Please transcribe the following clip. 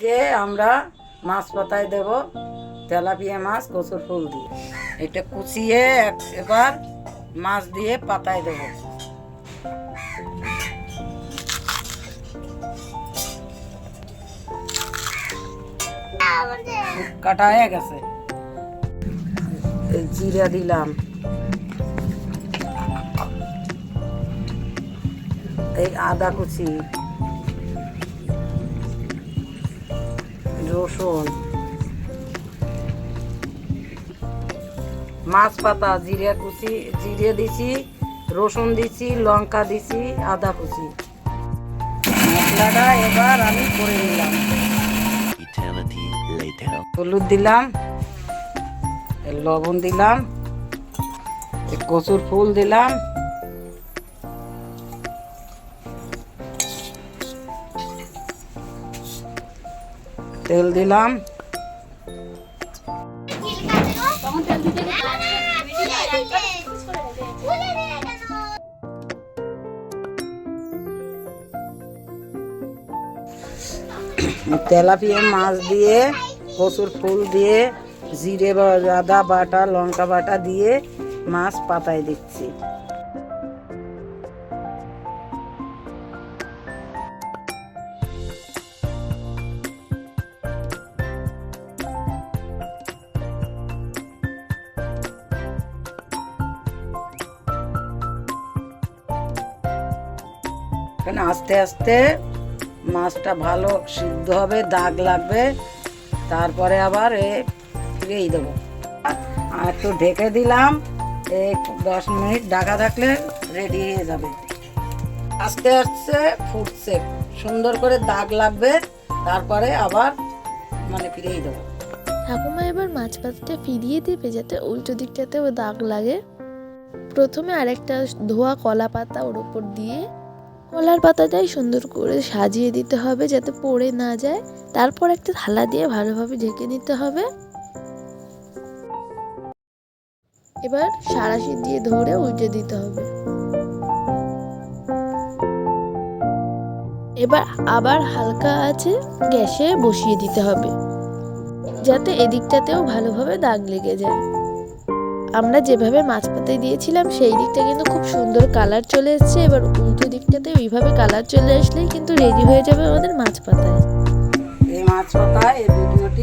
কে আমরা মাছ পাতায় দেব তেলাপিয়া মাছ কচুর ফুল দিয়ে। এটা কুচিয়ে এবার মাছ দিয়ে পাতায় দেব। কাটা হয়ে গেছে। জিরা দিলাম, এই আদা কুচি, রসুন, মাছ পাতা, জিরা কুচি, জিরে দিছি, রসুন দিছি, লঙ্কা দিছি, আদা কুচি। মশলাটা এবার আমি করে নিলাম। হলুদ দিলাম, লবণ দিলাম, কচুর ফুল দিলাম, তেল দিলাম, তেলাপিয়া মাছ দিয়ে কচুর ফুল দিয়ে জিরে আদা বাটা লঙ্কা বাটা দিয়ে মাছ পাতায় দিচ্ছি। আস্তে আস্তে মাছটা ভালো সিদ্ধ হবে, দাগ লাগবে, তারপরে আবার ফিরেই দেবো। আর একটু ঢেকে দিলাম, 10 মিনিট ঢাকা থাকলে রেডি হয়ে যাবে। আস্তে আস্তে ফুটছে, সুন্দর করে দাগ লাগবে, তারপরে আবার ফিরেই দেবো। ঠাকুমা এবার মাছ পাতাটা ফিরিয়ে দেবে যাতে উল্টো দিকটাতেও দাগ লাগে। প্রথমে আরেকটা ধোয়া কলা পাতা ওর উপর দিয়ে কলার পাতাটাই সুন্দর করে সাজিয়ে দিতে হবে যাতে পড়ে না যায়। তারপর একটা থালা দিয়ে ভালোভাবে ঢেকে নিতে হবে। এবার সাঁড়াশি দিয়ে ধরে উল্টে দিতে হবে। এবার আবার হালকা আছে গ্যাসে বসিয়ে দিতে হবে যাতে এদিকটাতেও ভালোভাবে দাগ লেগে যায়। আমরা যেভাবে মাছ পাতায় দিয়েছিলাম সেই দিকটা কিন্তু খুব সুন্দর কালার চলে এসেছে। এবার উল্টো দিকটাতে ওইভাবে কালার চলে আসলেই কিন্তু রেডি হয়ে যাবে আমাদের মাছ পাতায়। এই মাছ পাতায় এই ভিডিওটি